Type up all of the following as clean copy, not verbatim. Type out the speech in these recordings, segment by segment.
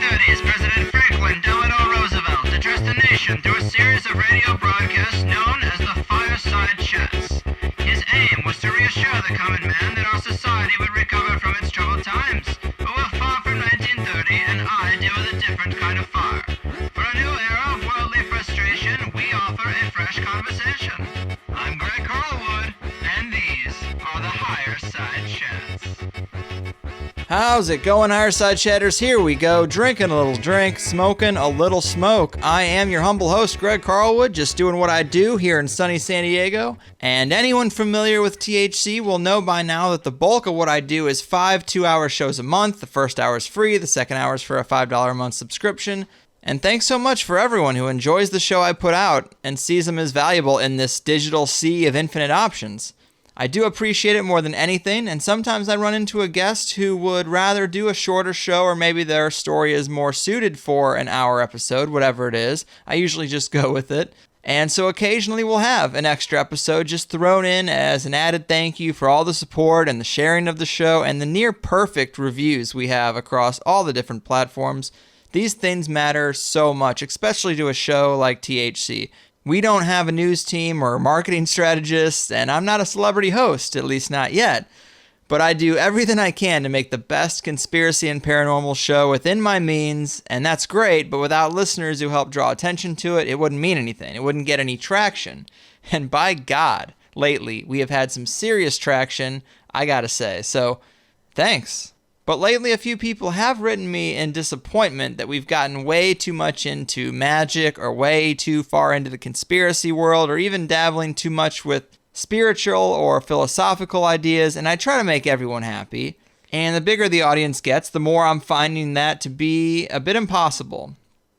1930s, President Franklin Delano Roosevelt addressed the nation through a series of radio broadcasts known as the Fireside Chats. His aim was to reassure the common man that our society would recover from its troubled times. But we're far from 1930, and I deal with a different kind of fire. For a new era of worldly frustration, we offer a fresh conversation. I'm Greg Carlwood, and these are the Higher Side Chats. How's it going, Fireside Chatters? Here we go, drinking a little drink, smoking a little smoke. I am your humble host, Greg Carlwood, just doing what I do here in sunny San Diego. And anyone familiar with THC will know by now that the bulk of what I do is 5 2-hour shows a month. The first hour is free, the second hour is for a $5 a month subscription. And thanks so much for everyone who enjoys the show I put out and sees them as valuable in this digital sea of infinite options. I do appreciate it more than anything, and sometimes I run into a guest who would rather do a shorter show, or maybe their story is more suited for an hour episode, whatever it is. I usually just go with it. And so occasionally we'll have an extra episode just thrown in as an added thank you for all the support and the sharing of the show and the near perfect reviews we have across all the different platforms. These things matter so much, especially to a show like THC. We don't have a news team or marketing strategists, and I'm not a celebrity host, at least not yet. But I do everything I can to make the best conspiracy and paranormal show within my means, and that's great, but without listeners who help draw attention to it, it wouldn't mean anything. It wouldn't get any traction. And by God, lately, we have had some serious traction, I gotta say. So, thanks. But lately, a few people have written me in disappointment that we've gotten way too much into magic or way too far into the conspiracy world or even dabbling too much with spiritual or philosophical ideas, and I try to make everyone happy. And the bigger the audience gets, the more I'm finding that to be a bit impossible.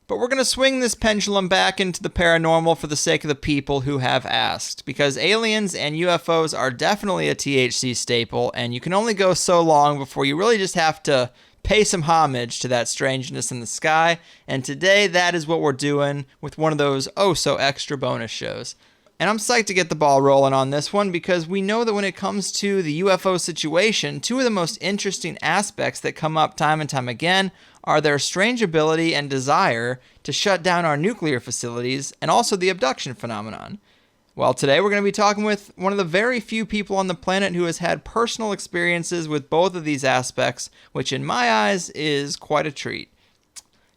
But we're going to swing this pendulum back into the paranormal for the sake of the people who have asked, because aliens and UFOs are definitely a THC staple, and you can only go so long before you really just have to pay some homage to that strangeness in the sky, and today that is what we're doing with one of those oh-so-extra bonus shows. And I'm psyched to get the ball rolling on this one because we know that when it comes to the UFO situation, two of the most interesting aspects that come up time and time again are their strange ability and desire to shut down our nuclear facilities and also the abduction phenomenon. Well, today we're going to be talking with one of the very few people on the planet who has had personal experiences with both of these aspects, which in my eyes is quite a treat.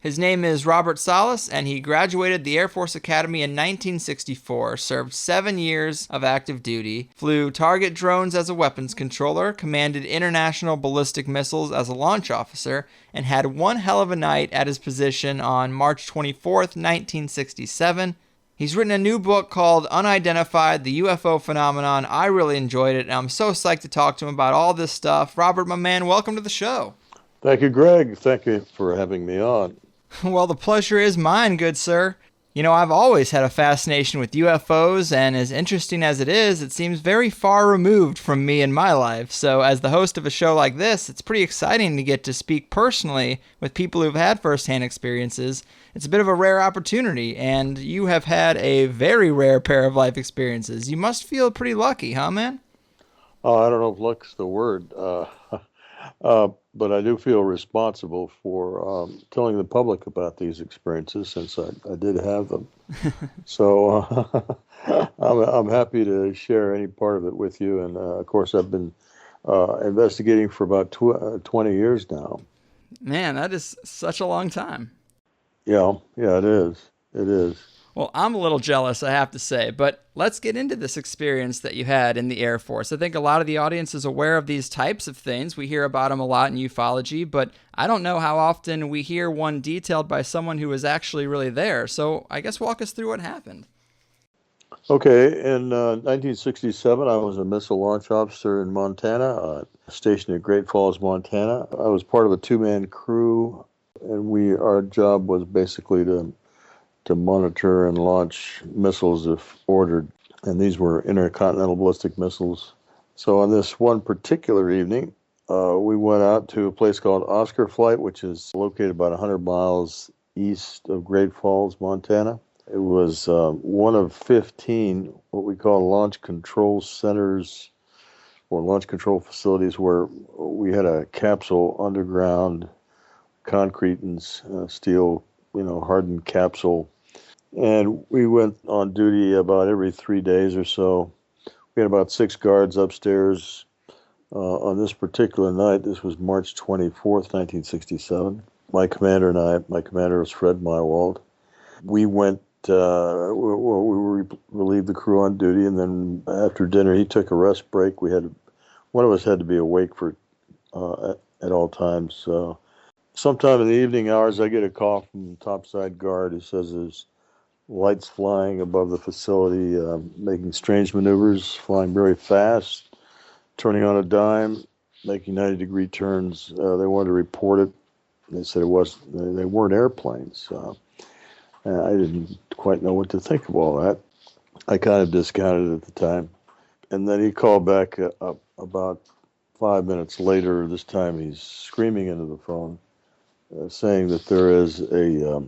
His name is Robert Salas, and he graduated the Air Force Academy in 1964, served 7 years of active duty, flew target drones as a weapons controller, commanded international ballistic missiles as a launch officer, and had one hell of a night at his position on March 24th, 1967. He's written a new book called Unidentified, the UFO Phenomenon. I really enjoyed it, and I'm so psyched to talk to him about all this stuff. Robert, my man, welcome to the show. Thank you, Greg. Thank you for having me on. Well, the pleasure is mine, good sir. You know, I've always had a fascination with UFOs, and as interesting as it is, it seems very far removed from me in my life. So as the host of a show like this, it's pretty exciting to get to speak personally with people who've had firsthand experiences. It's a bit of a rare opportunity, and you have had a very rare pair of life experiences. You must feel pretty lucky, huh, man? Oh, I don't know if luck's the word. But I do feel responsible for telling the public about these experiences since I did have them. So I'm happy to share any part of it with you. And of course, I've been investigating for about 20 years now. Man, that is such a long time. Yeah, it is. It is. Well, I'm a little jealous, I have to say, but let's get into this experience that you had in the Air Force. I think a lot of the audience is aware of these types of things. We hear about them a lot in ufology, but I don't know how often we hear one detailed by someone who was actually really there. So I guess walk us through what happened. Okay, in 1967, I was a missile launch officer in Montana, stationed at Great Falls, Montana. I was part of a two-man crew, and our job was basically to monitor and launch missiles if ordered. And these were intercontinental ballistic missiles. So on this one particular evening, we went out to a place called Oscar Flight, which is located about 100 miles east of Great Falls, Montana. It was one of 15 what we call launch control centers or launch control facilities where we had a capsule underground concrete and steel, hardened capsule. And we went on duty about every 3 days or so. We had about 6 guards upstairs on this particular night. This was March 24th, 1967. My commander was Fred Mywald. We went, we relieved the crew on duty, and then after dinner, he took a rest break. One of us had to be awake at all times. Sometime in the evening hours, I get a call from the topside guard who says there's lights flying above the facility, making strange maneuvers, flying very fast, turning on a dime, making 90-degree turns. They wanted to report it. They said they weren't airplanes. I didn't quite know what to think of all that. I kind of discounted it at the time. And then he called back about 5 minutes later. This time he's screaming into the phone, saying that there is a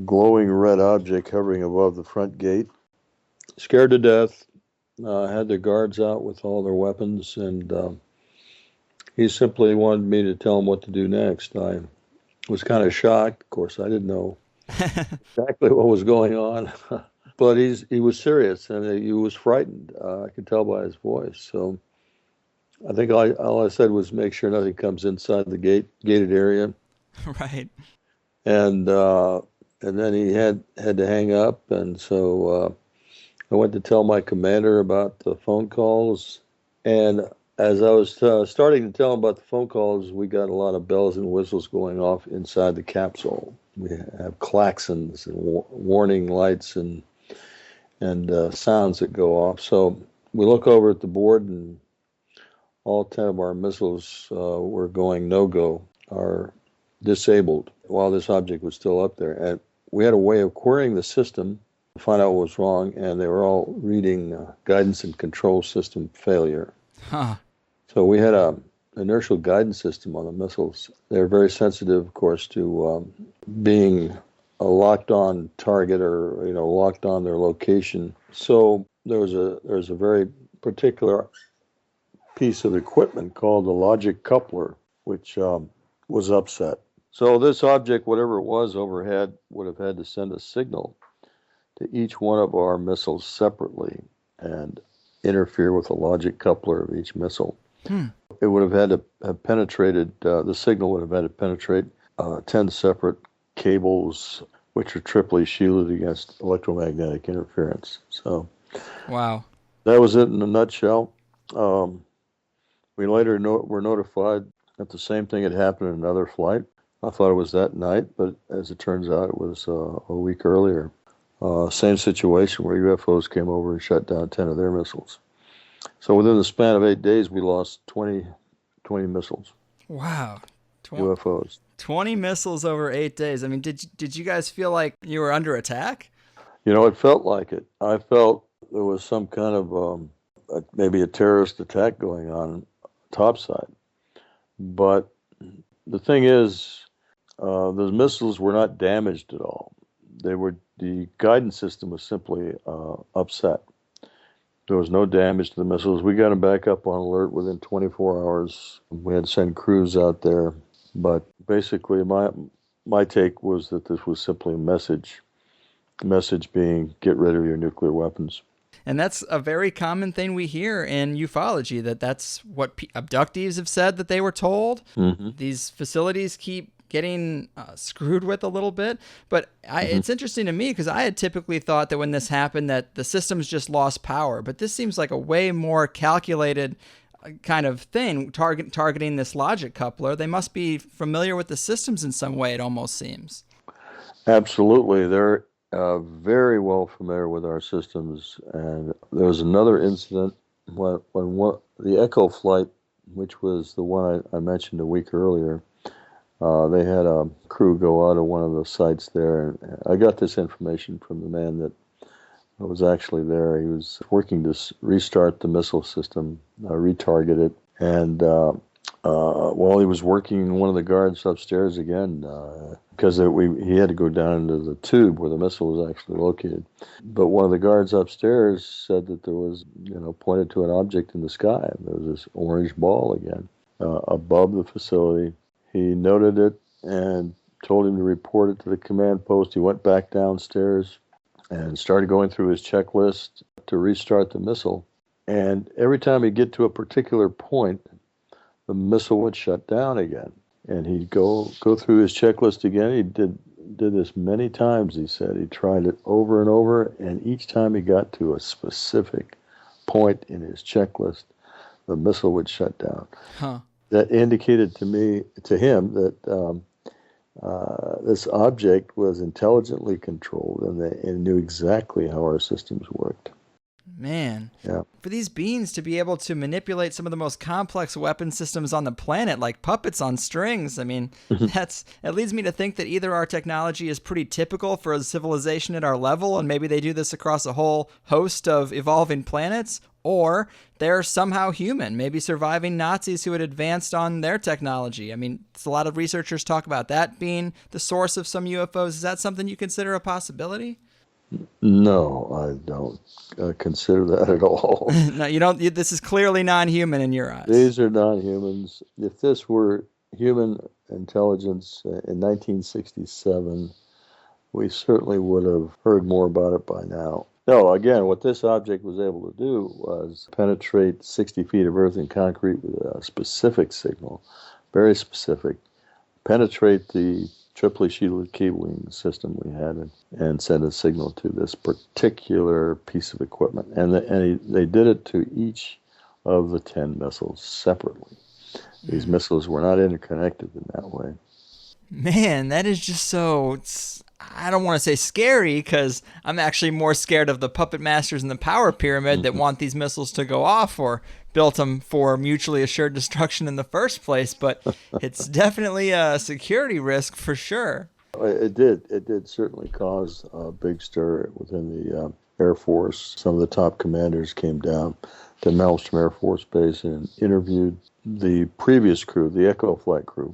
glowing red object hovering above the front gate. Scared to death, had their guards out with all their weapons, and he simply wanted me to tell him what to do next. I was kind of shocked. Of course, I didn't know exactly what was going on, but he was serious, and he was frightened. I could tell by his voice. So I think all I said was make sure nothing comes inside the gated area. Right. And then he had to hang up, and so I went to tell my commander about the phone calls. And as I was starting to tell him about the phone calls, we got a lot of bells and whistles going off inside the capsule. We have klaxons and warning lights and sounds that go off. So we look over at the board, and all 10 of our missiles were going no-go, are disabled while this object was still up there. And we had a way of querying the system to find out what was wrong, and they were all reading guidance and control system failure. Huh. So we had a inertial guidance system on the missiles. They're very sensitive, of course, to being a locked-on target or locked on their location. So there was a very particular piece of equipment called the logic coupler, which was upset. So this object, whatever it was overhead, would have had to send a signal to each one of our missiles separately and interfere with the logic coupler of each missile. It would have had to have penetrated, the signal would have had to penetrate 10 separate cables, which are triply shielded against electromagnetic interference. So, wow. That was it in a nutshell. We later were notified that the same thing had happened in another flight. I thought it was that night, but as it turns out, it was a week earlier. Same situation where UFOs came over and shut down 10 of their missiles. So within the span of 8 days, we lost 20 missiles. Wow. UFOs. 20 missiles over 8 days. I mean, did you guys feel like you were under attack? It felt like it. I felt there was some kind of maybe a terrorist attack going on topside. But the thing is, those missiles were not damaged at all. The guidance system was simply upset. There was no damage to the missiles. We got them back up on alert within 24 hours. We had to send crews out there. But basically, my take was that this was simply a message. The message being, get rid of your nuclear weapons. And that's a very common thing we hear in ufology, that's what abductees have said that they were told. Mm-hmm. These facilities keep getting screwed with a little bit. But it's interesting to me because I had typically thought that when this happened that the systems just lost power. But this seems like a way more calculated kind of thing, targeting this logic coupler. They must be familiar with the systems in some way, it almost seems. Absolutely. They're very well familiar with our systems. And there was another incident when the Echo flight, which was the one I mentioned a week earlier, they had a crew go out of one of the sites there. And I got this information from the man that was actually there. He was working to restart the missile system, retarget it. And while he was working, one of the guards upstairs again, because he had to go down into the tube where the missile was actually located. But one of the guards upstairs said that there was, pointed to an object in the sky. There was this orange ball again above the facility. He noted it and told him to report it to the command post. He went back downstairs and started going through his checklist to restart the missile. And every time he'd get to a particular point, the missile would shut down again. And he'd go through his checklist again. He did this many times, he said. He tried it over and over, and each time he got to a specific point in his checklist, the missile would shut down. Huh. That indicated to him that this object was intelligently controlled, and they knew exactly how our systems worked. Man, yeah. For these beings to be able to manipulate some of the most complex weapon systems on the planet, like puppets on strings, I mean, it leads me to think that either our technology is pretty typical for a civilization at our level, and maybe they do this across a whole host of evolving planets, or they're somehow human, maybe surviving Nazis who had advanced on their technology. I mean, a lot of researchers talk about that being the source of some UFOs. Is that something you consider a possibility? No, I don't consider that at all. No, you don't. This is clearly non-human in your eyes. These are non-humans. If this were human intelligence in 1967, we certainly would have heard more about it by now. No, again, what this object was able to do was penetrate 60 feet of earth and concrete with a specific signal, very specific, penetrate the triply shielded cabling system we had and send a signal to this particular piece of equipment. And they did it to each of the 10 missiles separately. These missiles were not interconnected in that way. Man, that is just so... I don't want to say scary, because I'm actually more scared of the puppet masters in the power pyramid that want these missiles to go off or built them for mutually assured destruction in the first place. But it's definitely a security risk for sure. It did certainly cause a big stir within the Air Force. Some of the top commanders came down to Malmstrom Air Force Base and interviewed the previous crew, the Echo Flight crew.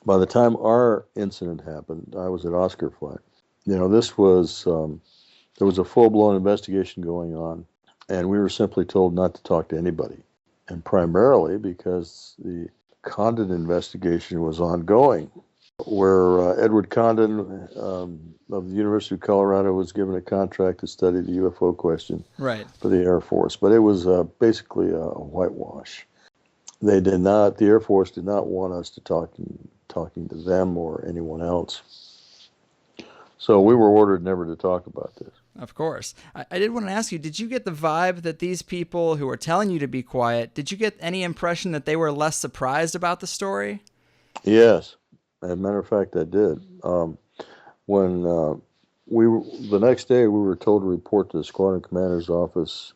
By the time our incident happened, I was at Oscar Flight. This was, there was a full-blown investigation going on, and we were simply told not to talk to anybody. And primarily because the Condon investigation was ongoing, where Edward Condon of the University of Colorado was given a contract to study the UFO question for the Air Force. But it was basically a whitewash. The Air Force did not want us to talking to them or anyone else. So we were ordered never to talk about this. Of course. I did want to ask you, did you get the vibe that these people who were telling you to be quiet, did you get any impression that they were less surprised about the story? Yes. As a matter of fact, I did. When the next day we were told to report to the squadron commander's office,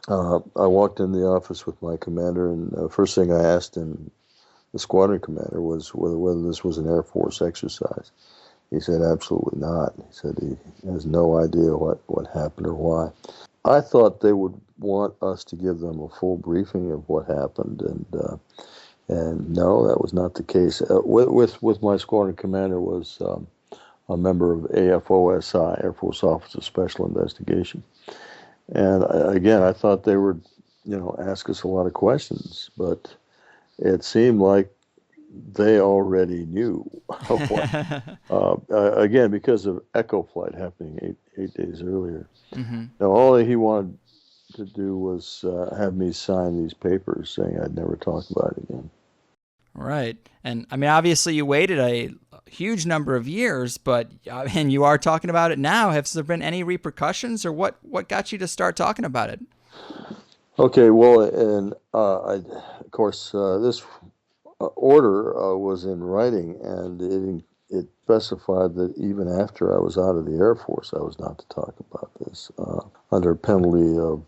I walked in the office with my commander, and the first thing I asked him, the squadron commander, was whether this was an Air Force exercise. He said, absolutely not. He said he has no idea what happened or why. I thought they would want us to give them a full briefing of what happened, and no, that was not the case. With my squadron commander was a member of AFOSI, Air Force Office of Special Investigation. And again, I thought they would, ask us a lot of questions, but it seemed like they already knew. Again, because of Echo Flight happening eight days earlier. Mm-hmm. Now, all he wanted to do was have me sign these papers saying I'd never talk about it again. Right. And I mean, obviously you waited a huge number of years, but and you are talking about it now. Have there been any repercussions, or what got you to start talking about it? Okay, well, and of course, this order was in writing, and it specified that even after I was out of the Air Force, I was not to talk about this under penalty of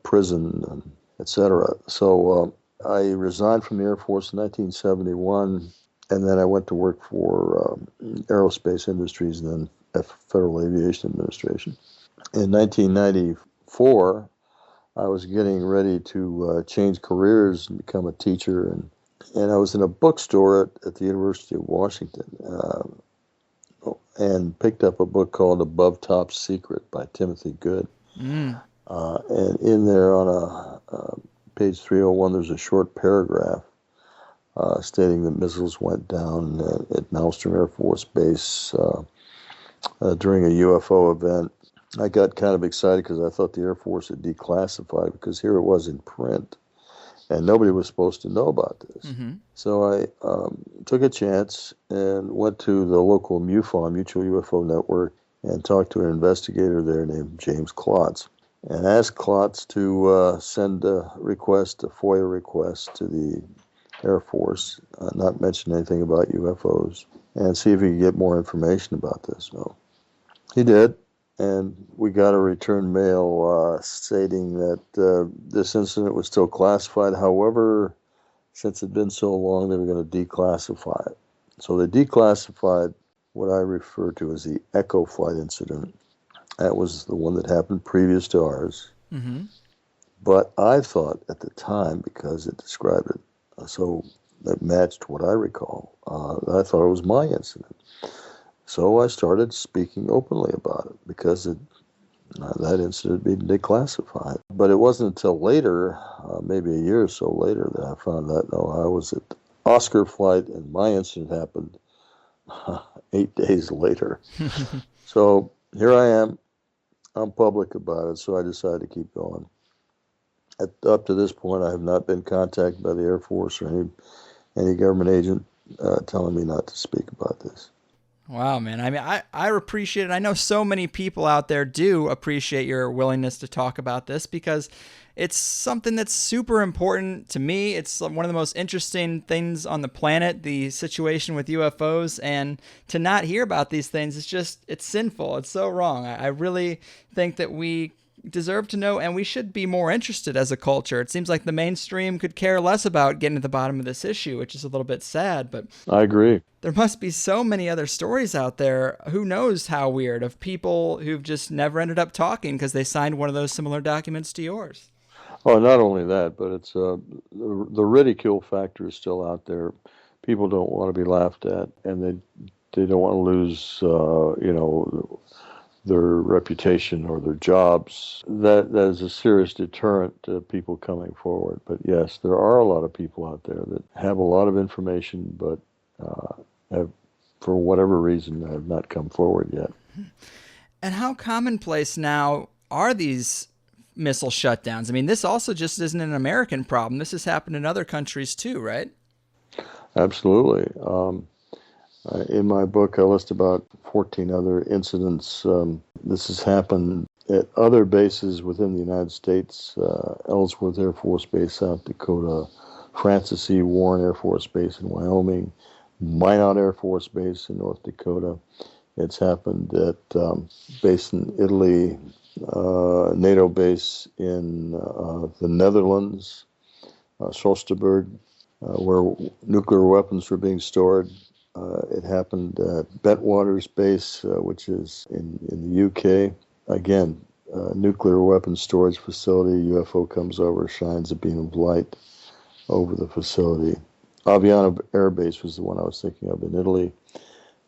prison, and etc. So I resigned from the Air Force in 1971, and then I went to work for aerospace industries and then Federal Aviation Administration. In 1994, I was getting ready to change careers and become a teacher, and I was in a bookstore at the University of Washington and picked up a book called Above Top Secret by Timothy Good. And in there on page 301, there's a short paragraph stating that missiles went down at Malmstrom Air Force Base during a UFO event. I got kind of excited because I thought the Air Force had declassified, because here it was in print, and nobody was supposed to know about this. Mm-hmm. So I took a chance and went to the local MUFON, Mutual UFO Network, and talked to an investigator there named James Klotz, and asked Klotz to send a FOIA request to the Air Force, not mention anything about UFOs, and see if he could get more information about this. So he did, and we got a return mail stating that this incident was still classified. However, since it had been so long, they were going to declassify it. So they declassified what I refer to as the Echo Flight incident. That was the one that happened previous to ours. Mm-hmm. But I thought at the time, because it described it, so it matched what I recall, I thought it was my incident. So I started speaking openly about it, because that incident had been declassified. But it wasn't until later, maybe a year or so later, that I found out, no, I was at Oscar Flight, and my incident happened 8 days later. So here I am. I'm public about it, so I decided to keep going. Up to this point, I have not been contacted by the Air Force or any government agent telling me not to speak about this. Wow, man. I mean, I appreciate it. I know so many people out there do appreciate your willingness to talk about this, because it's something that's super important to me. It's one of the most interesting things on the planet, the situation with UFOs, and to not hear about these things, it's sinful. It's so wrong. I really think that we deserve to know, and we should be more interested as a culture. It seems like the mainstream could care less about getting to the bottom of this issue, which is a little bit sad, but I agree. There must be so many other stories out there, who knows how weird, of people who've just never ended up talking because they signed one of those similar documents to yours. Oh, not only that, but it's the ridicule factor is still out there. People don't want to be laughed at, and they don't want to lose, their reputation or their jobs. That is a serious deterrent to people coming forward. But yes, there are a lot of people out there that have a lot of information, but have, for whatever reason, have not come forward yet. And how commonplace now are these missile shutdowns? I mean, this also just isn't an American problem. This has happened in other countries too, right? Absolutely. In my book, I list about 14 other incidents. This has happened at other bases within the United States: Ellsworth Air Force Base, South Dakota; Francis E. Warren Air Force Base in Wyoming; Minot Air Force Base in North Dakota. It's happened at base in Italy, NATO base in the Netherlands, Soesterberg, where nuclear weapons were being stored. It happened at Bentwaters Base, which is in the UK. Again, nuclear weapons storage facility. UFO comes over, shines a beam of light over the facility. Aviano Air Base was the one I was thinking of in Italy.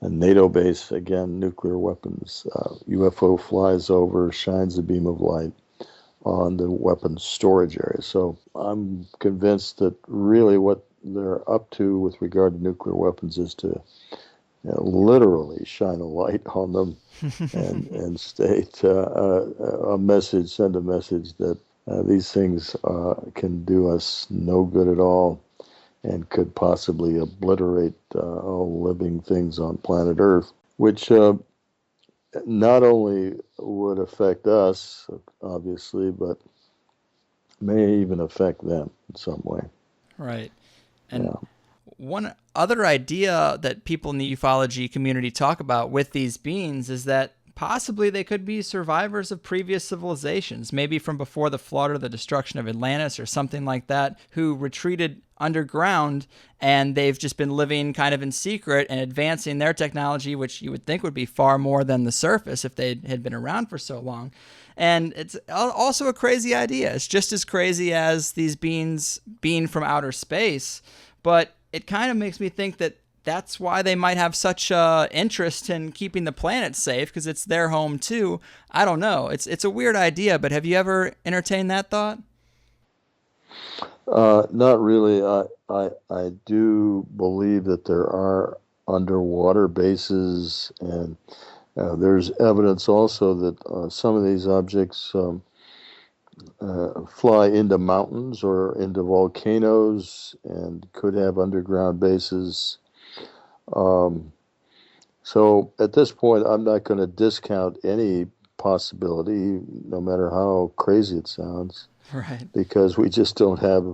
A NATO base, again, nuclear weapons. UFO flies over, shines a beam of light on the weapons storage area. So I'm convinced that really what they're up to with regard to nuclear weapons is to literally shine a light on them and state send a message that these things can do us no good at all and could possibly obliterate all living things on planet Earth, which not only would affect us, obviously, but may even affect them in some way. Right. And one other idea that people in the ufology community talk about with these beings is that possibly they could be survivors of previous civilizations, maybe from before the flood or the destruction of Atlantis or something like that, who retreated underground, and they've just been living kind of in secret and advancing their technology, which you would think would be far more than the surface if they had been around for so long. And it's also a crazy idea. It's just as crazy as these beings being from outer space, but it kind of makes me think that that's why they might have such interest in keeping the planet safe, because it's their home too. I don't know. It's a weird idea, but have you ever entertained that thought? Not really. I do believe that there are underwater bases, and there's evidence also that some of these objects fly into mountains or into volcanoes and could have underground bases. Um, so at this point, I'm not going to discount any possibility, no matter how crazy it sounds, Right. because we just don't have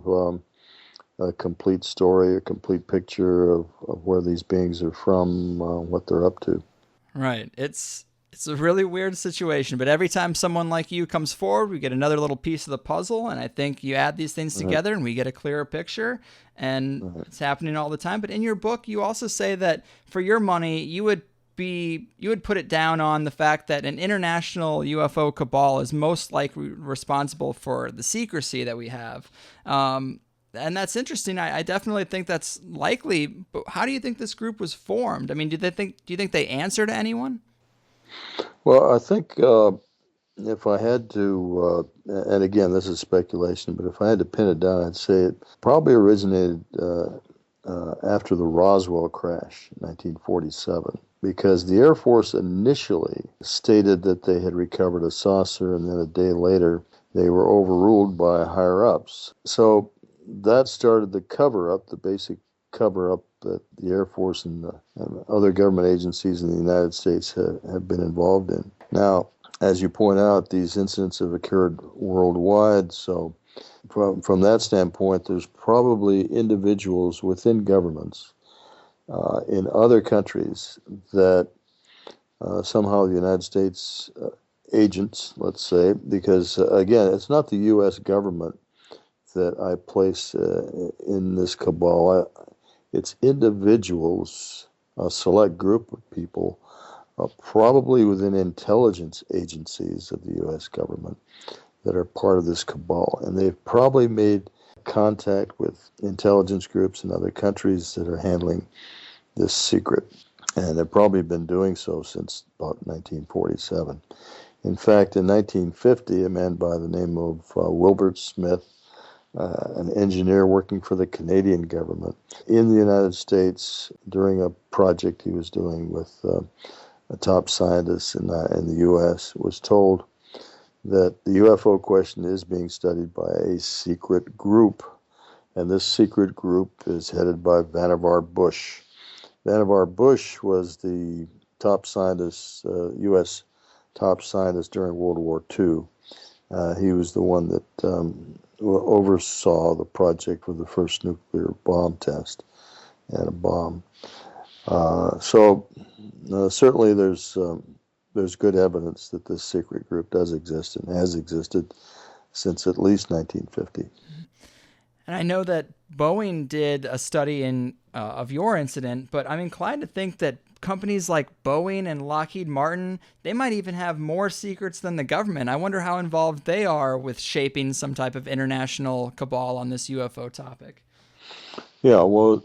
a complete story, a complete picture of where these beings are from, what they're up to. Right. It's a really weird situation, but every time someone like you comes forward, we get another little piece of the puzzle, and I think you add these things Right. together and we get a clearer picture, and Right. it's happening all the time. But in your book, you also say that for your money, you would put it down on the fact that an international UFO cabal is most likely responsible for the secrecy that we have. And that's interesting. I definitely think that's likely. But how do you think this group was formed? I mean, do you think they answer to anyone? Well, I think if I had to, and again, this is speculation, but if I had to pin it down, I'd say it probably originated after the Roswell crash in 1947, because the Air Force initially stated that they had recovered a saucer, and then a day later they were overruled by higher ups. So that started the cover up, the basic cover up that the Air Force and other government agencies in the United States have been involved in. Now, as you point out, these incidents have occurred worldwide, so from that standpoint, there's probably individuals within governments in other countries that somehow the United States agents, let's say, because again, it's not the U.S. government that I place in this cabal. It's individuals, a select group of people, probably within intelligence agencies of the U.S. government, that are part of this cabal. And they've probably made contact with intelligence groups in other countries that are handling this secret. And they've probably been doing so since about 1947. In fact, in 1950, a man by the name of Wilbert Smith, an engineer working for the Canadian government in the United States during a project he was doing with a top scientist in the U.S., was told that the UFO question is being studied by a secret group, and this secret group is headed by Vannevar Bush. Vannevar Bush was the top scientist, U.S. top scientist during World War II. He was the one that oversaw the project for the first nuclear bomb test and a bomb. So certainly there's good evidence that this secret group does exist and has existed since at least 1950. And I know that Boeing did a study of your incident, but I'm inclined to think that companies like Boeing and Lockheed Martin, they might even have more secrets than the government. I wonder how involved they are with shaping some type of international cabal on this UFO topic. Yeah, well,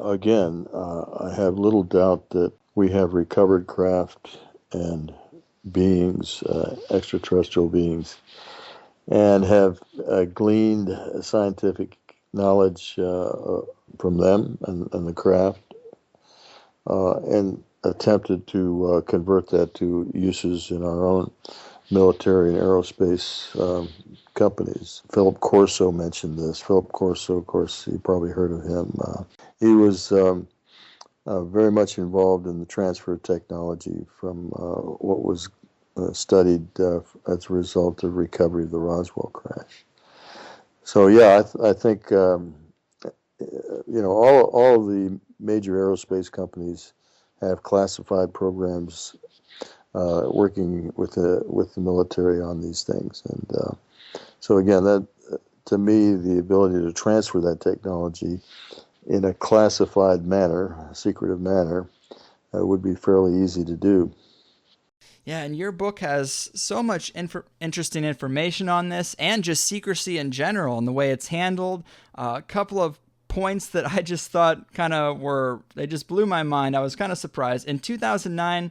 again, I have little doubt that we have recovered craft and beings, extraterrestrial beings, and have gleaned scientific knowledge from them and the craft, and attempted to convert that to uses in our own military and aerospace companies. Philip Corso mentioned this. Philip Corso, of course, you probably heard of him. He was very much involved in the transfer of technology from what was studied as a result of recovery of the Roswell crash. So yeah, I think all of the major aerospace companies have classified programs working with the military on these things, and so again, that to me, the ability to transfer that technology in a classified manner, a secretive manner, would be fairly easy to do. Yeah, and your book has so much interesting information on this and just secrecy in general and the way it's handled. A couple of points that I just thought they just blew my mind. I was kind of surprised. In 2009,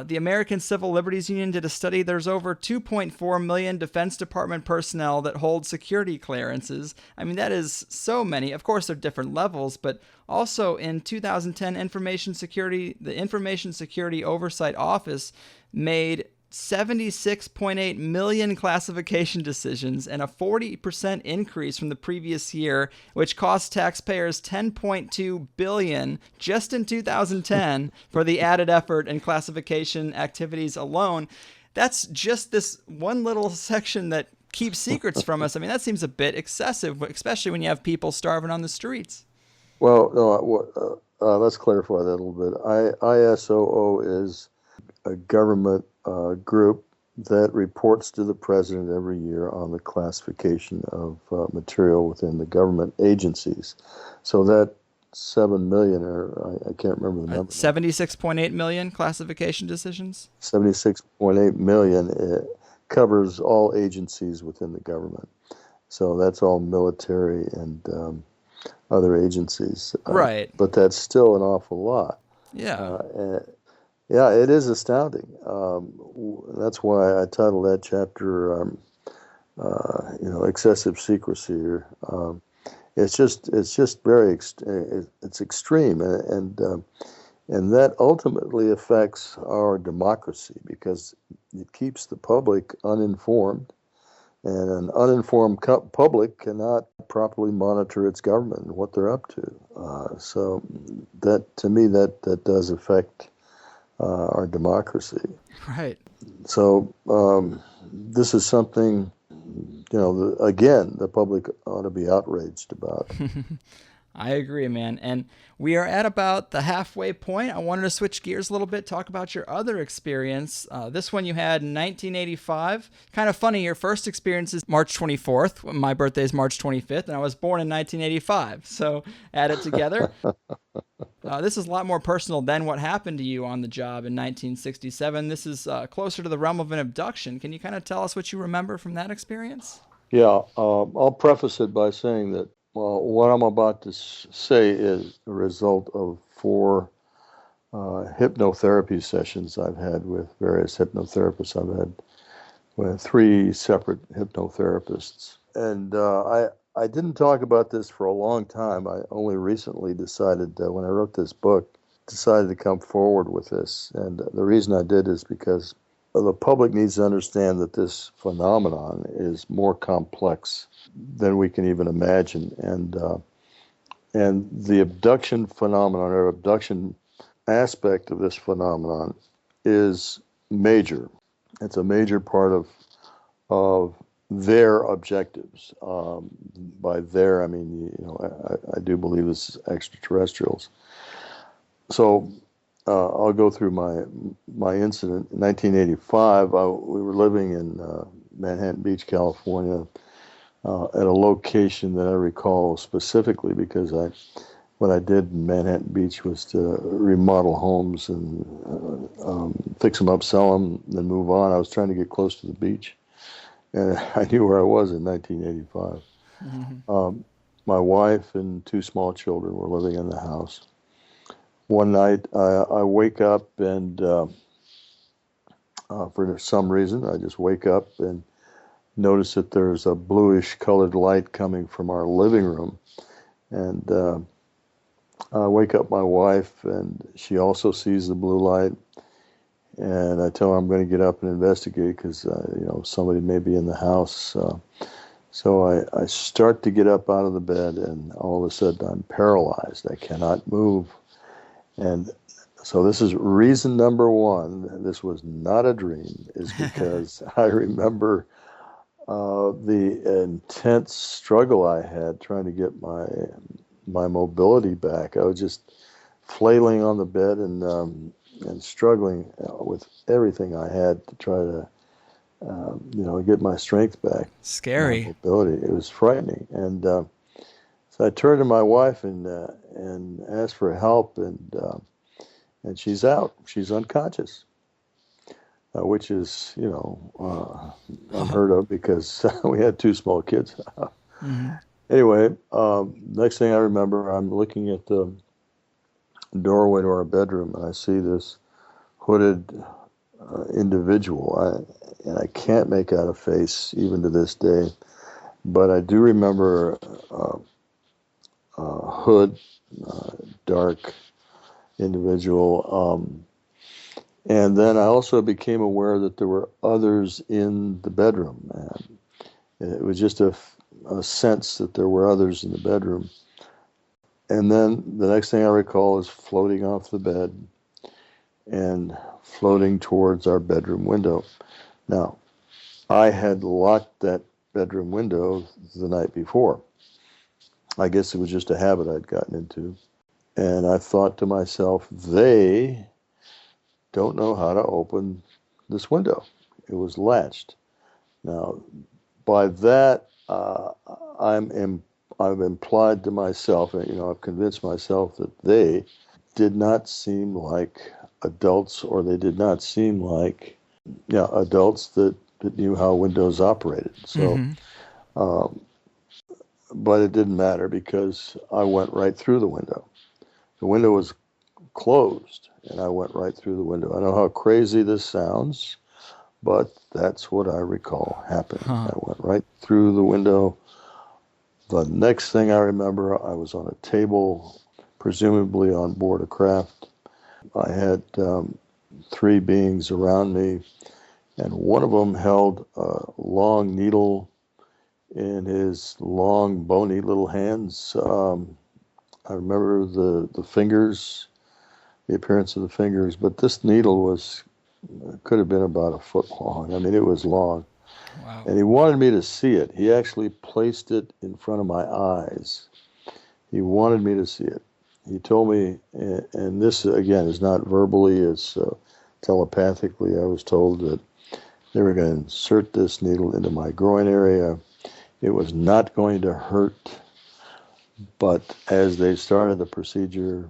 the American Civil Liberties Union did a study. There's over 2.4 million Defense Department personnel that hold security clearances. I mean, that is so many. Of course, they're different levels, but also in 2010, the Information Security Oversight Office made 76.8 million classification decisions and a 40% increase from the previous year, which cost taxpayers $10.2 billion just in 2010 for the added effort and classification activities alone. That's just this one little section that keeps secrets from us. I mean, that seems a bit excessive, especially when you have people starving on the streets. Well, no, let's clarify that a little bit. ISOO is a government group that reports to the president every year on the classification of material within the government agencies. So that 7 million, or I can't remember the number. 76.8 million classification decisions? 76.8 million covers all agencies within the government. So that's all military and other agencies. Right. But that's still an awful lot. Yeah. Yeah, it is astounding. That's why I titled that chapter, excessive secrecy. It's just very it's extreme, and that ultimately affects our democracy because it keeps the public uninformed, and an uninformed public cannot properly monitor its government and what they're up to. So that, to me, that does affect our democracy. Right. So this is something, again, the public ought to be outraged about. I agree, man. And we are at about the halfway point. I wanted to switch gears a little bit, talk about your other experience. This one you had in 1985. Kind of funny, your first experience is March 24th. My birthday is March 25th, and I was born in 1985. So add it together. This is a lot more personal than what happened to you on the job in 1967. This is closer to the realm of an abduction. Can you kind of tell us what you remember from that experience? Yeah, I'll preface it by saying that what I'm about to say is a result of 4 hypnotherapy sessions I've had with various hypnotherapists. I've had with 3 separate hypnotherapists. And I didn't talk about this for a long time. I only recently decided, when I wrote this book, decided to come forward with this. And the reason I did is because the public needs to understand that this phenomenon is more complex than we can even imagine. And the abduction phenomenon, or abduction aspect of this phenomenon, is major. It's a major part of their objectives. By their, I mean, I do believe it's extraterrestrials. So I'll go through my incident. In 1985, we were living in Manhattan Beach, California, at a location that I recall specifically because what I did in Manhattan Beach was to remodel homes and fix them up, sell them, then move on. I was trying to get close to the beach, and I knew where I was in 1985. Mm-hmm. My wife and 2 small children were living in the house. One night, I wake up and for some reason, I just wake up and notice that there's a bluish colored light coming from our living room. And I wake up my wife, and she also sees the blue light. And I tell her I'm going to get up and investigate because, somebody may be in the house. So I start to get up out of the bed, and all of a sudden I'm paralyzed. I cannot move. And so this is reason number 1. This was not a dream, is because I remember the intense struggle I had trying to get my mobility back. I was just flailing on the bed and struggling with everything I had to try to, get my strength back. Scary. My mobility. It was frightening. And so I turned to my wife and asked for help, and she's out. She's unconscious, which is, unheard of because we had 2 small kids. Mm-hmm. Anyway, next thing I remember, I'm looking at the doorway to our bedroom, and I see this hooded individual. And I can't make out a face even to this day, but I do remember hood, dark individual. And then I also became aware that there were others in the bedroom. And it was just a sense that there were others in the bedroom. And then the next thing I recall is floating off the bed and floating towards our bedroom window. Now, I had locked that bedroom window the night before. I guess it was just a habit I'd gotten into. And I thought to myself, they don't know how to open this window. It was latched. Now, by that, I've implied to myself, I've convinced myself that they did not seem like adults, or they did not seem like adults that knew how windows operated. So, but it didn't matter because I went right through the window. The window was closed, and I went right through the window. I know how crazy this sounds, but that's what I recall happening. I went right through the window. The next thing I remember, I was on a table, presumably on board a craft. I had three beings around me, and one of them held a long needle in his long, bony little hands. I remember the fingers, the appearance of the fingers, but this needle could have been about a foot long. I mean, it was long. Wow. And he wanted me to see it. He actually placed it in front of my eyes. He wanted me to see it. He told me, and this, again, is not verbally, it's telepathically. I was told that they were going to insert this needle into my groin area. It was not going to hurt, but as they started the procedure,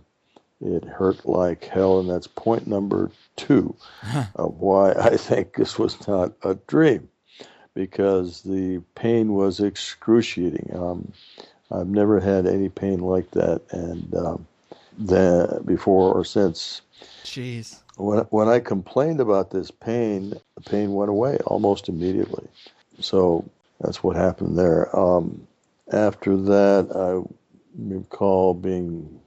it hurt like hell, and that's point number 2 of why I think this was not a dream, because the pain was excruciating. I've never had any pain like that, and before or since. Jeez. When I complained about this pain, the pain went away almost immediately. So that's what happened there. After that, I recall being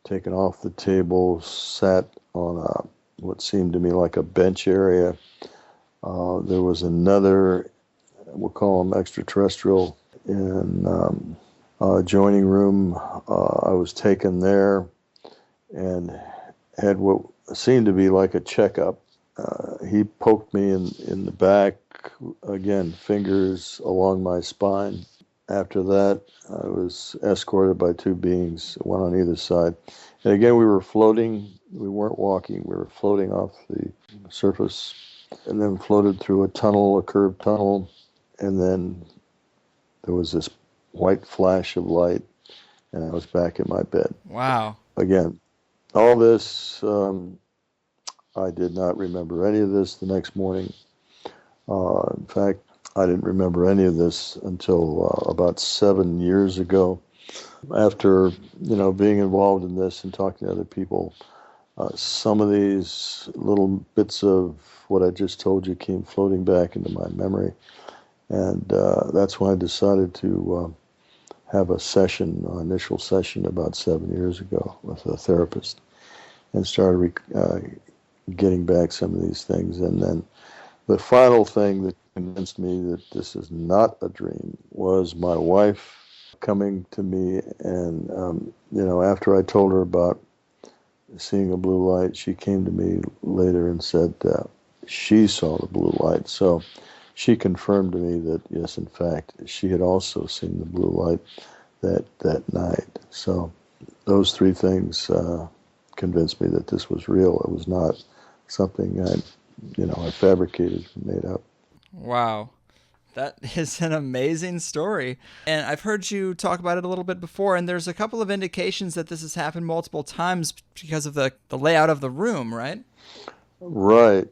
taken off the table, sat on what seemed to me like a bench area. There was another, we'll call him extraterrestrial, in adjoining room. I was taken there and had what seemed to be like a checkup. He poked me in the back, again, fingers along my spine. After that, I was escorted by two beings, one on either side. And again, we were floating. We weren't walking. We were floating off the surface, and then floated through a tunnel, a curved tunnel. And then there was this white flash of light, and I was back in my bed. Wow. Again, all this, I did not remember any of this the next morning. In fact, I didn't remember any of this until about 7 years ago. After, being involved in this and talking to other people, some of these little bits of what I just told you came floating back into my memory. And that's when I decided to have a session, an initial session about 7 years ago with a therapist, and started getting back some of these things. And then the final thing that convinced me that this is not a dream was my wife coming to me, and after I told her about seeing a blue light, she came to me later and said she saw the blue light. So she confirmed to me that yes, in fact, she had also seen the blue light that night. So those three things convinced me that this was real. It was not something I fabricated and made up. Wow. That is an amazing story. And I've heard you talk about it a little bit before, and there's a couple of indications that this has happened multiple times because of the layout of the room, right? Right.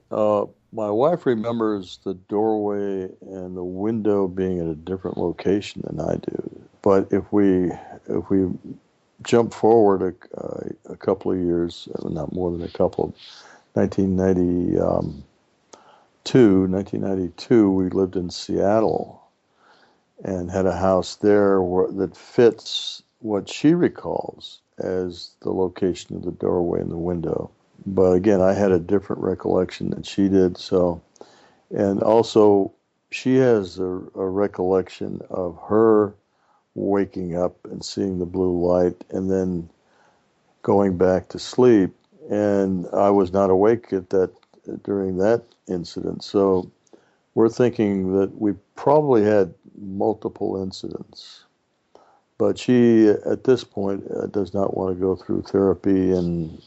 My wife remembers the doorway and the window being at a different location than I do. But if we jump forward a couple of years, not more than a couple, 1992, we lived in Seattle and had a house there that fits what she recalls as the location of the doorway and the window. But again, I had a different recollection than she did. So, and also, she has a recollection of her waking up and seeing the blue light and then going back to sleep. And I was not awake during that incident. So we're thinking that we probably had multiple incidents. But she, at this point, does not want to go through therapy, and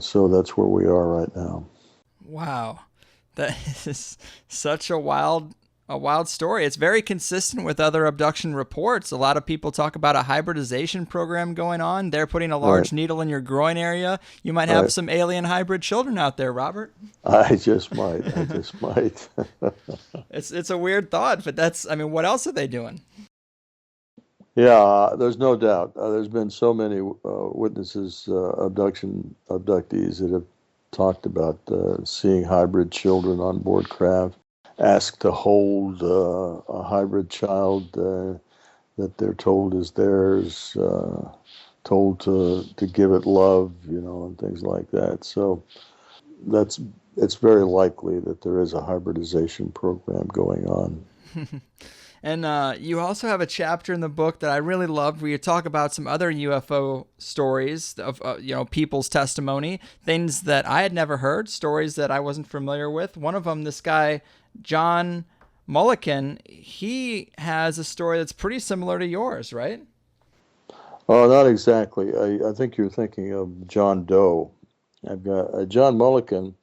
so that's where we are right now. Wow. That is such a wild story. It's very consistent with other abduction reports. A lot of people talk about a hybridization program going on. They're putting a large needle in your groin area. You might have some alien hybrid children out there, Robert. I just might. It's a weird thought, but what else are they doing? Yeah, there's no doubt. There's been so many witnesses, abductees that have talked about seeing hybrid children on board craft, asked to hold a hybrid child that they're told is theirs, told to give it love, and things like that. So it's very likely that there is a hybridization program going on. And you also have a chapter in the book that I really loved where you talk about some other UFO stories of people's testimony, things that I had never heard, stories that I wasn't familiar with. One of them, this guy, John Mulliken, he has a story that's pretty similar to yours, right? Oh, not exactly. I think you're thinking of John Doe. I've got John Mulliken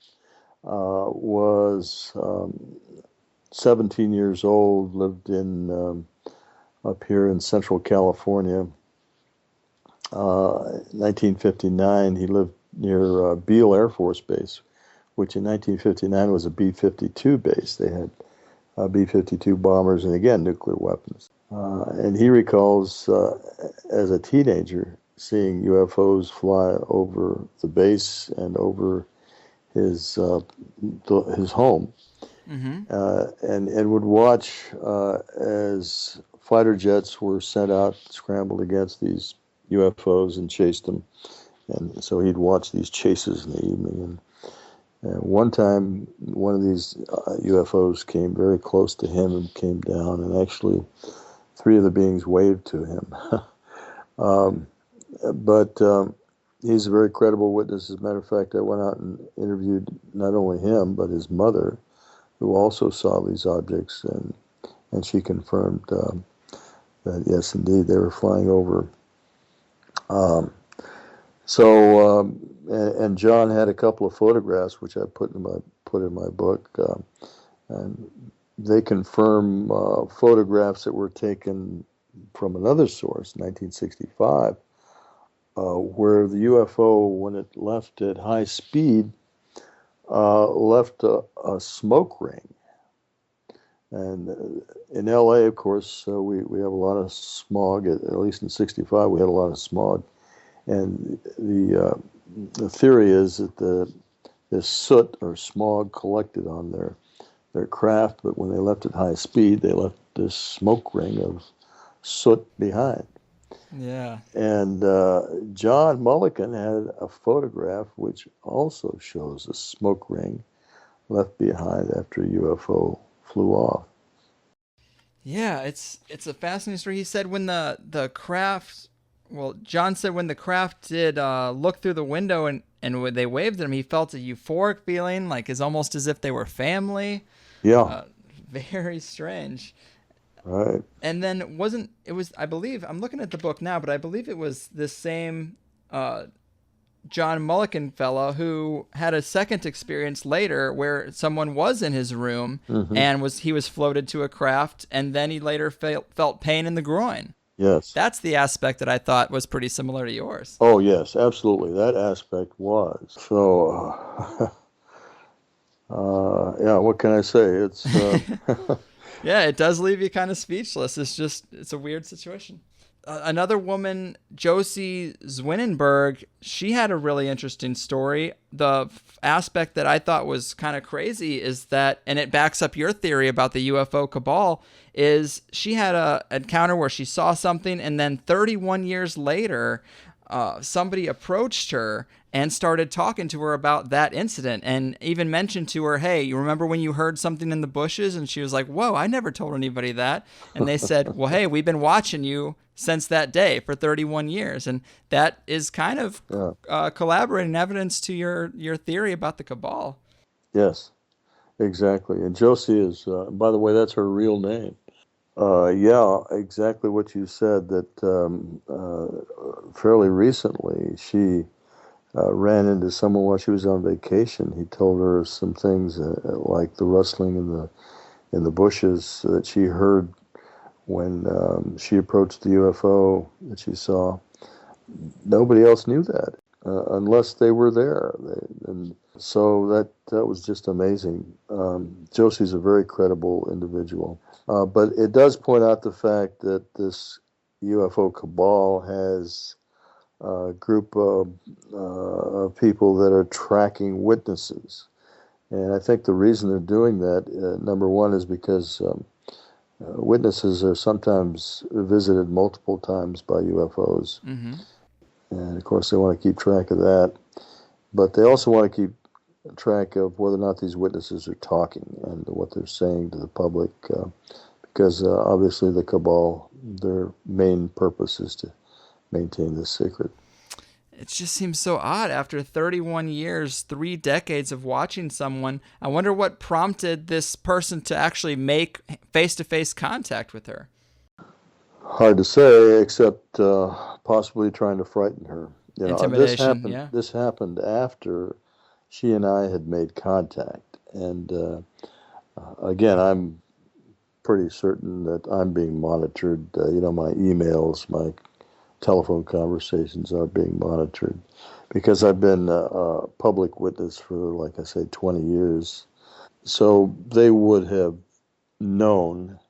was 17 years old, lived in up here in Central California. 1959, he lived near Beale Air Force Base, which in 1959 was a B-52 base. They had B-52 bombers and, again, nuclear weapons. And he recalls, as a teenager, seeing UFOs fly over the base and over his home. Mm-hmm. And would watch as fighter jets were sent out, scrambled against these UFOs and chased them. And so he'd watch these chases in the evening. And one time, one of these UFOs came very close to him and came down, and actually 3 of the beings waved to him. But he's a very credible witness. As a matter of fact, I went out and interviewed not only him, but his mother, who also saw these objects, and she confirmed that, yes, indeed, they were flying over. And John had a couple of photographs, which I put in my book, and they confirm photographs that were taken from another source, 1965, where the UFO, when it left at high speed, left a smoke ring. And in LA, of course, we have a lot of smog. At least in '65, we had a lot of smog. And the theory is that this soot or smog collected on their craft, but when they left at high speed, they left this smoke ring of soot behind. Yeah. And John Mulliken had a photograph which also shows a smoke ring left behind after a UFO flew off. Yeah, it's a fascinating story. He said when the craft, John said when the craft did look through the window and when they waved at him, he felt a euphoric feeling, like it's almost as if they were family. Yeah. Very strange. Right. And then I believe, I'm looking at the book now, but I believe it was this same John Mulliken fellow who had a second experience later where someone was in his room and he was floated to a craft, and then he later felt pain in the groin. Yes. That's the aspect that I thought was pretty similar to yours. Oh, yes, absolutely. That aspect was. So Yeah, what can I say? It's Yeah, it does leave you kind of speechless. It's a weird situation. Another woman, Josie Zwinenberg, she had a really interesting story. The aspect that I thought was kind of crazy is that, and it backs up your theory about the UFO cabal, is she had a encounter where she saw something, and then 31 years later, somebody approached her and started talking to her about that incident, and even mentioned to her, hey, you remember when you heard something in the bushes? And she was like, whoa, I never told anybody that. And they said, well, hey, we've been watching you since that day for 31 years. And that is kind of collaborating evidence to your theory about the cabal. yes, exactly. And Josie is, by the way, that's her real name. Yeah, exactly what you said. That fairly recently she ran into someone while she was on vacation. He told her some things like the rustling in the bushes that she heard when she approached the UFO that she saw. Nobody else knew that unless they were there, and so that was just amazing. Josie's a very credible individual, but it does point out the fact that this UFO cabal has a group of people that are tracking witnesses. And I think the reason they're doing that, number one, is because witnesses are sometimes visited multiple times by UFOs. Mm-hmm. And of course, they want to keep track of that. But they also want to keep track of whether or not these witnesses are talking and what they're saying to the public. Because obviously, the cabal, their main purpose is to maintain this secret. It just seems so odd. After 31 years, 3 decades of watching someone, I wonder what prompted this person to actually make face-to-face contact with her. Hard to say, except possibly trying to frighten her. You know, Intimidation, This happened after she and I had made contact, and again, I'm pretty certain that I'm being monitored. My emails, my telephone conversations are being monitored because I've been a public witness for, like I say, 20 years. So they would have known.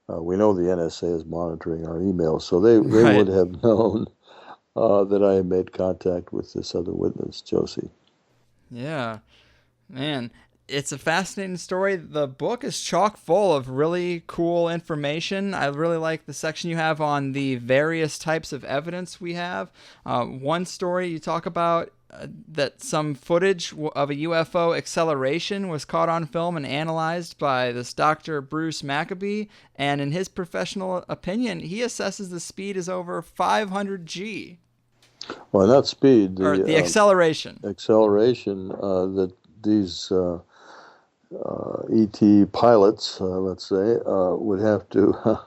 We know the NSA is monitoring our emails, so they Right. would have known that I had made contact with this other witness, Josie. Yeah, man, it's a fascinating story. The book is chock full of really cool information. I really like the section you have on the various types of evidence we have. One story you talk about that some footage of a UFO acceleration was caught on film and analyzed by this Dr. Bruce Maccabee, and in his professional opinion, he assesses the speed is over 500 G. Well, not speed, Or the acceleration. Acceleration that these ET pilots, let's say, would have to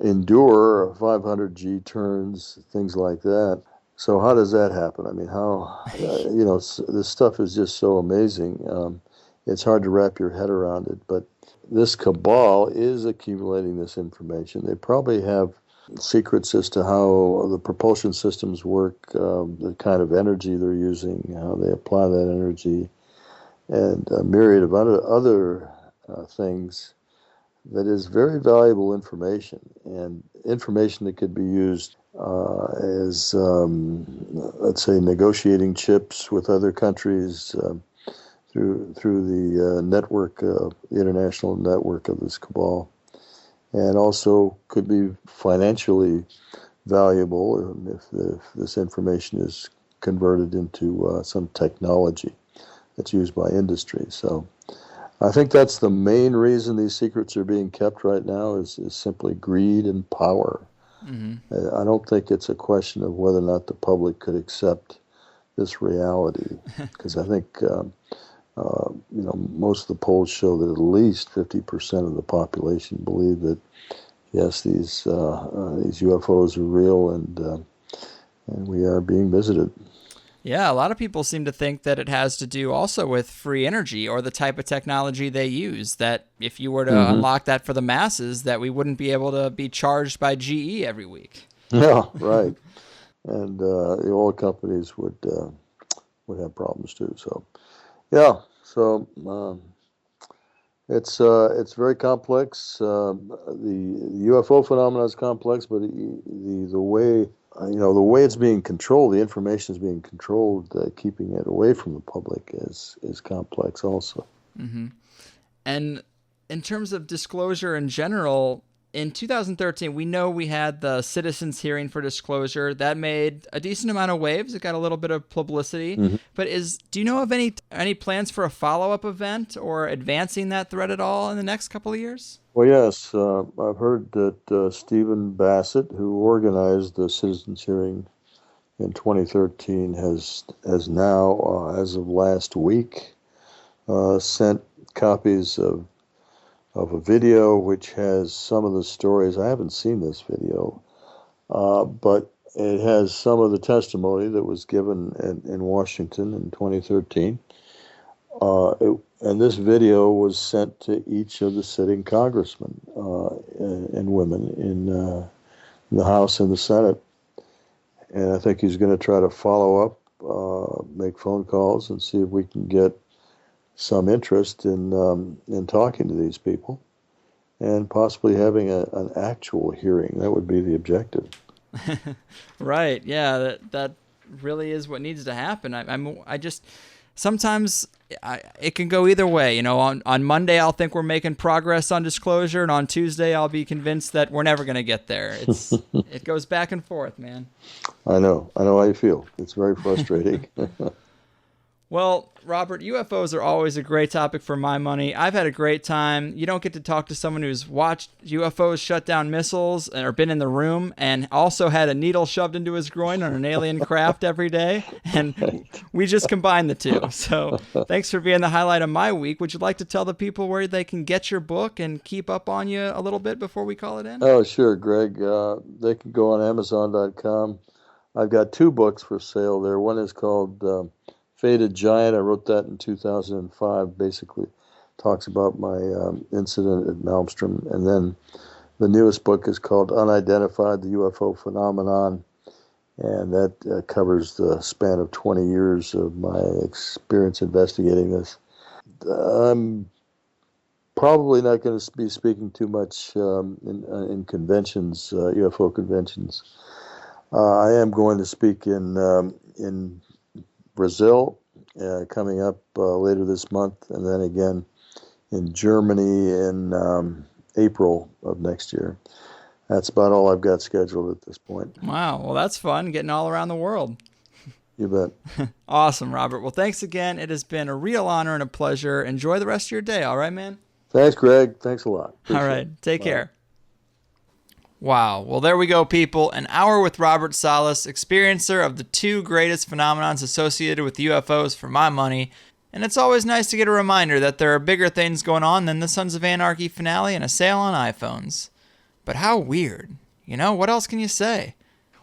endure 500 G turns, things like that. So how does that happen? I mean, how, this stuff is just so amazing. It's hard to wrap your head around it, but this cabal is accumulating this information. They probably have secrets as to how the propulsion systems work, the kind of energy they're using, how they apply that energy, and a myriad of other things that is very valuable information, and information that could be used as, let's say, negotiating chips with other countries through the network, the international network of this cabal, and also could be financially valuable if this information is converted into some technology that's used by industry. So I think that's the main reason these secrets are being kept right now is simply greed and power. Mm-hmm. I don't think it's a question of whether or not the public could accept this reality, because I think most of the polls show that at least 50% of the population believe that yes, these UFOs are real and we are being visited. Yeah, a lot of people seem to think that it has to do also with free energy or the type of technology they use, that if you were to unlock that for the masses, that we wouldn't be able to be charged by GE every week. Yeah, right. And the oil companies would have problems too. So, yeah, So it's very complex. The UFO phenomenon is complex, but the way the way it's being controlled, the information is being controlled, keeping it away from the public is complex also. Mm-hmm. And in terms of disclosure in general, in 2013, we know we had the citizens hearing for disclosure. That made a decent amount of waves. It got a little bit of publicity. Mm-hmm. But do you know of any plans for a follow-up event or advancing that thread at all in the next couple of years? Well, yes. I've heard that Stephen Bassett, who organized the citizens hearing in 2013, has now, as of last week, sent copies of a video which has some of the stories. I haven't seen this video, but it has some of the testimony that was given in Washington in 2013. And this video was sent to each of the sitting congressmen and women in the House and the Senate. And I think he's going to try to follow up, make phone calls, and see if we can get some interest in talking to these people and possibly having an actual hearing. That would be the objective. Right. Yeah, that really is what needs to happen. I just sometimes it can go either way. You know, on Monday I'll think we're making progress on disclosure, and on Tuesday I'll be convinced that we're never going to get there. It goes back and forth, man. I know how you feel. It's very frustrating. Well, Robert, UFOs are always a great topic for my money. I've had a great time. You don't get to talk to someone who's watched UFOs shut down missiles or been in the room and also had a needle shoved into his groin on an alien craft every day. And we just combined the two. So thanks for being the highlight of my week. Would you like to tell the people where they can get your book and keep up on you a little bit before we call it in? Oh, sure, Greg. They can go on Amazon.com. I've got 2 books for sale there. One is called Faded Giant. I wrote that in 2005. Basically talks about my incident at Malmstrom. And then the newest book is called Unidentified, the UFO Phenomenon. And that covers the span of 20 years of my experience investigating this. I'm probably not going to be speaking too much in conventions, UFO conventions. I am going to speak in Brazil coming up later this month, and then again in Germany in April of next year. That's about all I've got scheduled at this point. Wow, well, that's fun, getting all around the world. You bet. Awesome, Robert. Well, thanks again. It has been a real honor and a pleasure. Enjoy the rest of your day, all right, man? Thanks, Greg. Thanks a lot. Appreciate all right, take Bye. Care. Wow. Well, there we go, people. An hour with Robert Salas, experiencer of the 2 greatest phenomenons associated with UFOs for my money. And it's always nice to get a reminder that there are bigger things going on than the Sons of Anarchy finale and a sale on iPhones. But how weird. You know, what else can you say?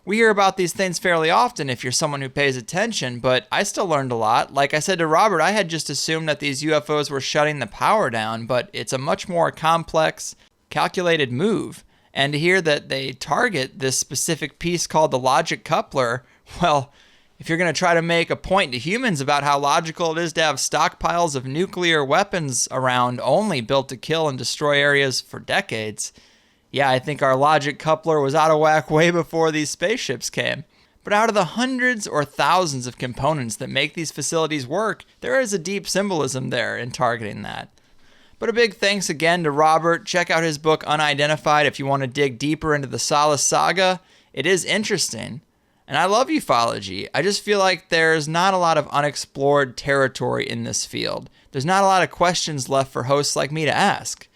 We hear about these things fairly often if you're someone who pays attention, but I still learned a lot. Like I said to Robert, I had just assumed that these UFOs were shutting the power down, but it's a much more complex, calculated move. And to hear that they target this specific piece called the logic coupler, well, if you're going to try to make a point to humans about how logical it is to have stockpiles of nuclear weapons around only built to kill and destroy areas for decades, yeah, I think our logic coupler was out of whack way before these spaceships came. But out of the hundreds or thousands of components that make these facilities work, there is a deep symbolism there in targeting that. But a big thanks again to Robert. Check out his book, Unidentified, if you want to dig deeper into the Salas saga. It is interesting. And I love ufology. I just feel like there's not a lot of unexplored territory in this field. There's not a lot of questions left for hosts like me to ask.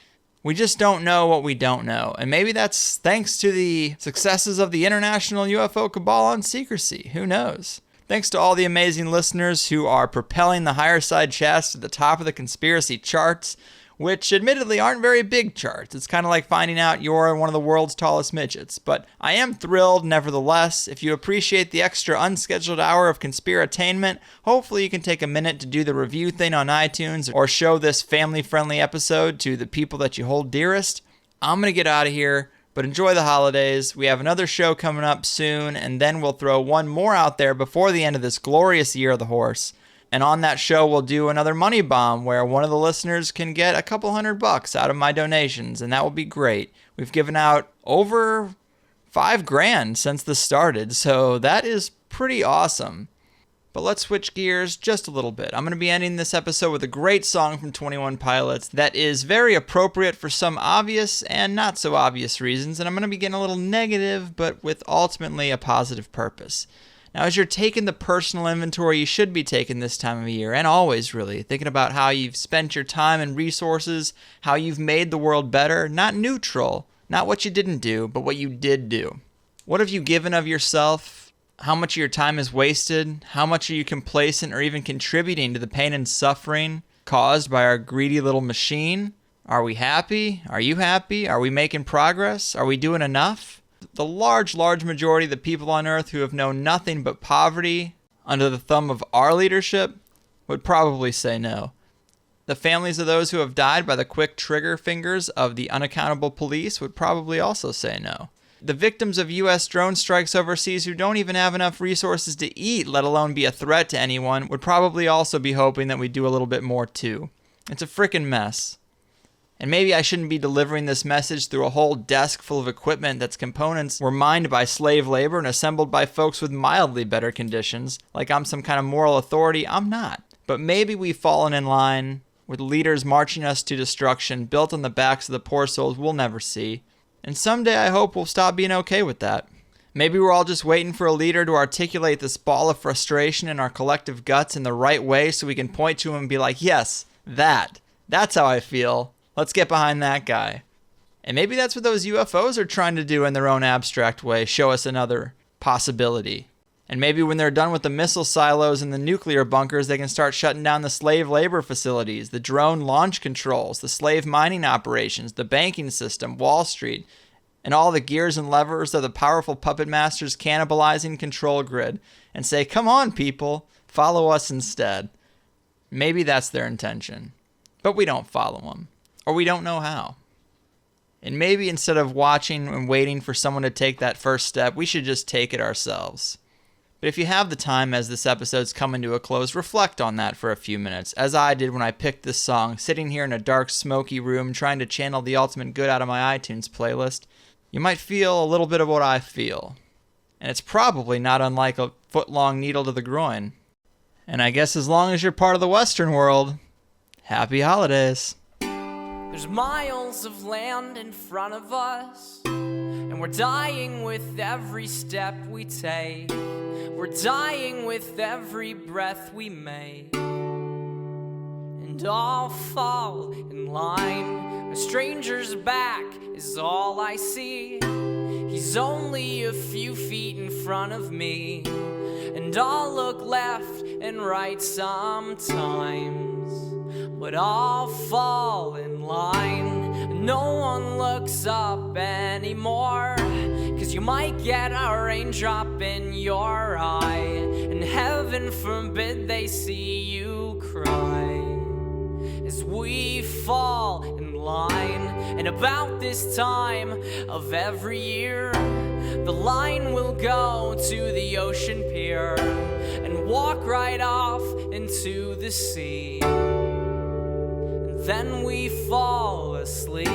We just don't know what we don't know. And maybe that's thanks to the successes of the international UFO cabal on secrecy. Who knows? Thanks to all the amazing listeners who are propelling the Higher Side chats to the top of the conspiracy charts, which admittedly aren't very big charts. It's kind of like finding out you're one of the world's tallest midgets. But I am thrilled, nevertheless. If you appreciate the extra unscheduled hour of conspiratainment, hopefully you can take a minute to do the review thing on iTunes or show this family-friendly episode to the people that you hold dearest. I'm going to get out of here, but enjoy the holidays. We have another show coming up soon, and then we'll throw one more out there before the end of this glorious year of the horse. And on that show, we'll do another money bomb where one of the listeners can get a couple $100 out of my donations, and that will be great. We've given out over $5,000 since this started, so that is pretty awesome. But let's switch gears just a little bit. I'm going to be ending this episode with a great song from 21 Pilots that is very appropriate for some obvious and not so obvious reasons, and I'm going to be getting a little negative, but with ultimately a positive purpose. Now, as you're taking the personal inventory you should be taking this time of year, and always really, thinking about how you've spent your time and resources, how you've made the world better, not neutral, not what you didn't do, but what you did do. What have you given of yourself? How much of your time is wasted? How much are you complacent or even contributing to the pain and suffering caused by our greedy little machine? Are we happy? Are you happy? Are we making progress? Are we doing enough? The large majority of the people on Earth who have known nothing but poverty under the thumb of our leadership would probably say no. The families of those who have died by the quick trigger fingers of the unaccountable police would probably also say no. The victims of U.S. drone strikes overseas who don't even have enough resources to eat, let alone be a threat to anyone, would probably also be hoping that we do a little bit more too. It's a frickin' mess. And maybe I shouldn't be delivering this message through a whole desk full of equipment that's components were mined by slave labor and assembled by folks with mildly better conditions, like I'm some kind of moral authority. I'm not. But maybe we've fallen in line with leaders marching us to destruction, built on the backs of the poor souls we'll never see. And someday I hope we'll stop being okay with that. Maybe we're all just waiting for a leader to articulate this ball of frustration in our collective guts in the right way so we can point to him and be like, yes, that's how I feel. Let's get behind that guy. And maybe that's what those UFOs are trying to do in their own abstract way, show us another possibility. And maybe when they're done with the missile silos and the nuclear bunkers, they can start shutting down the slave labor facilities, the drone launch controls, the slave mining operations, the banking system, Wall Street, and all the gears and levers of the powerful puppet masters cannibalizing control grid, and say, come on, people, follow us instead. Maybe that's their intention. But we don't follow them, or we don't know how. And maybe instead of watching and waiting for someone to take that first step, we should just take it ourselves. But if you have the time as this episode's coming to a close, reflect on that for a few minutes, as I did when I picked this song, sitting here in a dark, smoky room trying to channel the ultimate good out of my iTunes playlist. You might feel a little bit of what I feel. And it's probably not unlike a foot-long needle to the groin. And I guess as long as you're part of the Western world, happy holidays. There's miles of land in front of us, and we're dying with every step we take. We're dying with every breath we make, and all fall in line. A stranger's back is all I see. He's only a few feet in front of me, and I'll look left and right sometimes, but I'll fall in line. No one looks up anymore, 'cause you might get a raindrop in your eye, and heaven forbid they see you cry as we fall in line. And about this time of every year, the line will go to the ocean pier and walk right off into the sea, and then we fall asleep.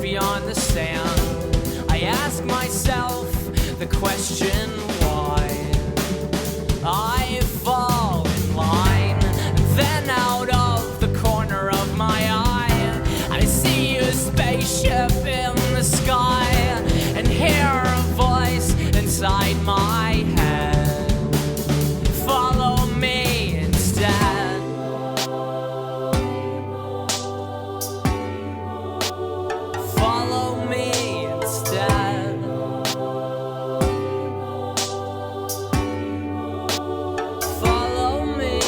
Beyond the sand, I ask myself the question why. I fall in line, then out of the corner of my eye, I see a spaceship in the sky, and inside my head. Follow me instead. Follow me instead. Follow me.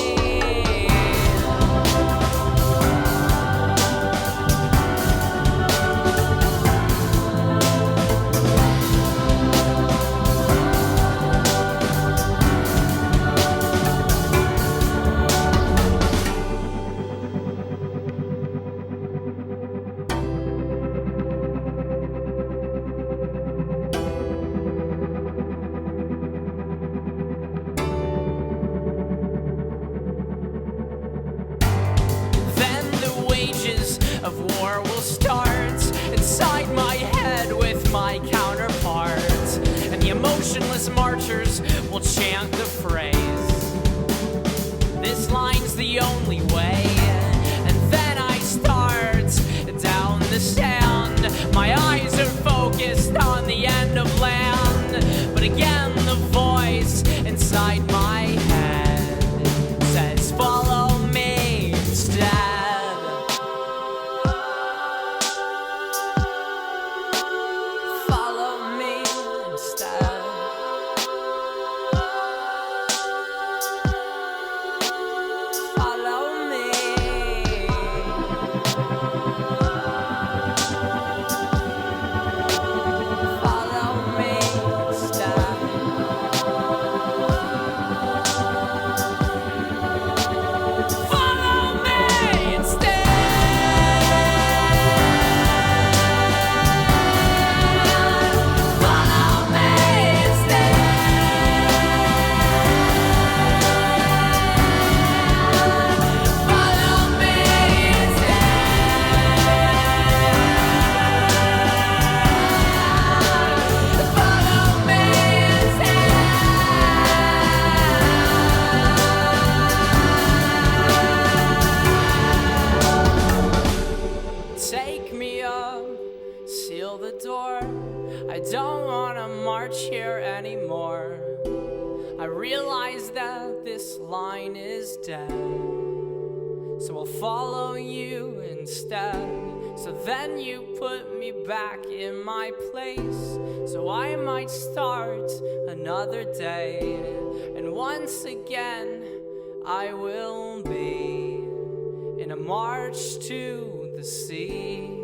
Then the wages of war will start inside my head with my counterparts, and the emotionless marchers will chant the phrase, "This line's the only way." And then I start down the sand. My eyes are focused on the end of land, but again the voice inside my head says, "Follow me instead." Follow me instead. Follow me. Follow me instead. Follow me instead. Follow me instead. Follow me instead. Follow me instead. Take me up, seal the door. I don't wanna march here anymore. I realize that this line is dead, so I'll follow you instead. So then you put me back in my place, so I might start another day. And once again, I will be in a march to the sea.